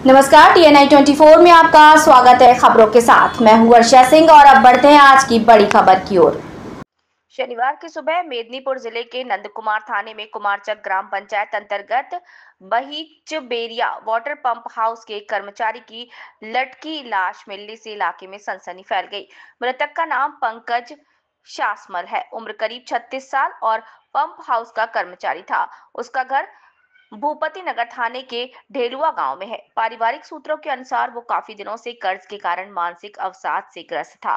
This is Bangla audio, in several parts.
नमस्कार, TNI 24 में आपका स्वागत है। खबरों के साथ मैं हूं वर्षा सिंह और अब बढ़ते हैं आज की बड़ी खबर की ओर। शनिवार की सुबह मेदिनीपुर जिले के नंदकुमार थाने में कुमारचक ग्राम पंचायत अंतर्गत बहीचबेरिया वाटर पंप हाउस के कर्मचारी की लटकी लाश मिलने से इलाके में सनसनी फैल गई। मृतक का नाम पंकज शासमल है। उम्र करीब 36 साल और पंप हाउस का कर्मचारी था। उसका घर भूपति नगर थाने के ढेलुआ गांव में है। पारिवारिक सूत्रों के अनुसार वो काफी दिनों से कर्ज के कारण मानसिक अवसाद से ग्रस्त था।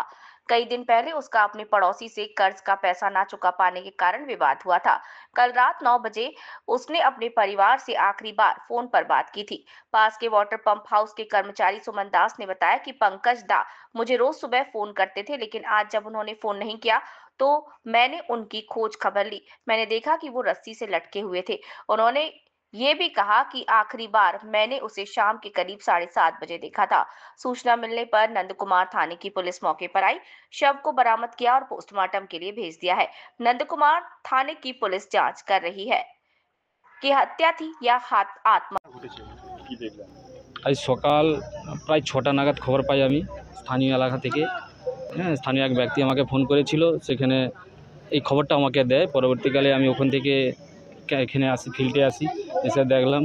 कई दिन पहले उसका अपने पड़ोसी से कर्ज का पैसा ना चुका पाने के कारण विवाद हुआ था। कल रात 9 बजे उसने अपने परिवार से आखिरी बार फोन पर बात की थी। पास के वाटर पंप हाउस के कर्मचारी सुमन दास ने बताया कि पंकज दा मुझे रोज सुबह फोन करते थे, लेकिन आज जब उन्होंने फोन नहीं किया तो मैंने उनकी खोज खबर ली। मैंने देखा कि वो रस्सी से लटके हुए थे। उन्होंने ये भी कहा कि आखिरी बार मैंने उसे शाम के करीब 7:30 बजे देखा था। सूचना मिलने पर नंदकुमार थाने की पुलिस मौके पर आई, शव को बरामद किया और पोस्टमार्टम के लिए भेज दिया है। नंदकुमार थाने की पुलिस जांच कर रही है कि हत्या थी या आत्मा। आज सकाल प्राय 6টা नागाद खबर पाई আমি স্থানীয় এলাকা থেকে। স্থানীয় এক ব্যক্তি আমাকে ফোন করেছিল, সেখানে এই খবরটা আমাকে দেয়। পরবর্তীকালে আমি ওখান থেকে এখানে আসি, ফিল্ডে আসি, এসে দেখলাম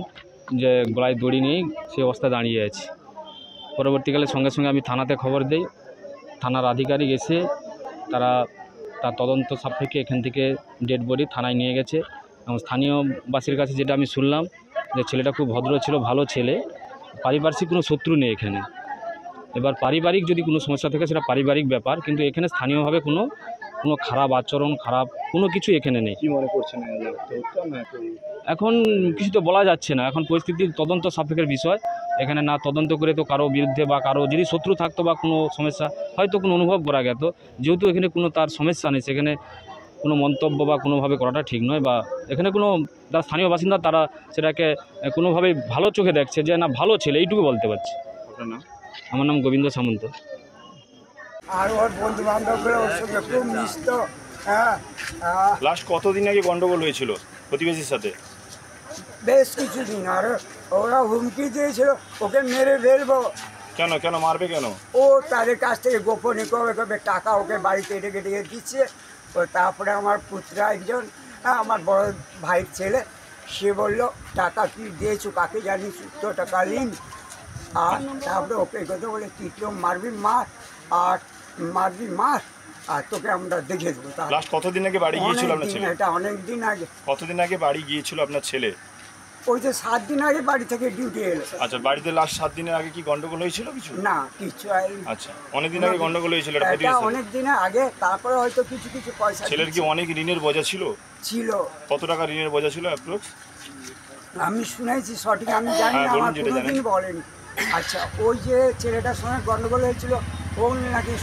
যে গলায় দড়ি নেই, সেই অবস্থায় দাঁড়িয়ে আছে। পরবর্তীকালে সঙ্গে সঙ্গে আমি থানাতে খবর দেই। থানার আধিকারিক এসে তারা তার তদন্ত সাপেক্ষে এখান থেকে ডেড বডি থানায় নিয়ে গেছে। এবং স্থানীয়বাসীর কাছে যেটা আমি শুনলাম যে ছেলেটা খুব ভদ্র ছিল, ভালো ছেলে, পারিপার্শ্বিক কোনো শত্রু নেই এখানে। এবার পারিবারিক যদি কোনো সমস্যা থাকে সেটা পারিবারিক ব্যাপার, কিন্তু এখানে স্থানীয়ভাবে কোনো খারাপ আচরণ, খারাপ কোনো কিছু এখানে নেই। কি মনে করছেন এখন কিছু তো বলা যাচ্ছে না, এখন পরিস্থিতির তদন্ত সাপেক্ষের বিষয়। এখানে না তদন্ত করে তো কারো বিরুদ্ধে বা কারো যদি শত্রু থাকতো বা কোনো সমস্যা হয়তো কোনো অনুভব করা গেত, যেহেতু এখানে কোনো তার সমস্যা নেই, সেখানে কোনো মন্তব্য বা কোনোভাবে করাটা ঠিক নয়। বা এখানে কোনো যারা স্থানীয় বাসিন্দা তারা সেটাকে কোনোভাবেই ভালো চোখে দেখছে যে না ভালো ছেলে, এইটুকু বলতে পারছি। আমার নাম গোবিন্দ সামন্ত। আর ওর বন্ধু বান্ধবরা ওর সঙ্গে খুব মিশত। লাস্ট কতদিন আগে গন্ডগোল হয়েছিল প্রতিবেশীর সাথে? বেশ কিছুদিন। আর ওরা হুমকি দিয়েছিল ওকে মেরে ফেলবো। কেন কেন মারবে কেন? ও তাদের কাছ থেকে গোপনে কবে কবে টাকা ওকে বাড়িতে রেখে রেখে দিচ্ছে। ও তারপরে আমার পুত্রা একজন, আমার বড় ভাইয়ের ছেলে, সে বললো টাকা তুই দিয়েছো কাকে জানিস, তো টাকা নিন। আর তারপরে ওকে কথা বলে তুই কেউ মারবি মার, আর মারবি মার, আর তোকে আমরা দেখে দেবো। লাস্ট কতদিন আগে বাড়ি গিয়েছিল আপনার ছেলে? এটা অনেক দিন আগে। কতদিন আগে বাড়ি গিয়েছিল আপনার ছেলে? ওই যে 7 দিন আগে বাড়ি থেকে ডিউটি এলো। আচ্ছা, বাড়িতে লাস্ট 7 দিনের আগে কি গন্ডগোল হয়েছিল কিছু? না, কিছু হয়নি। আচ্ছা, অনেক দিন আগে গন্ডগোল হয়েছিল এটা এটা প্রতিবেশী? অনেক দিন আগে। তারপরে হয়তো কিছু কিছু পয়সা। ছেলের কি অনেক ঋণের বোঝা ছিল? ছিল। কত টাকা ঋণের বোঝা ছিল অ্যাপ্রক্স? আমি শুনেছি, সঠিক আমি জানি না, আমার কোনোদিন বলেনি। আচ্ছা, ওই যে ছেলেটার সঙ্গে গন্ডগোল হয়েছিল ও নাকি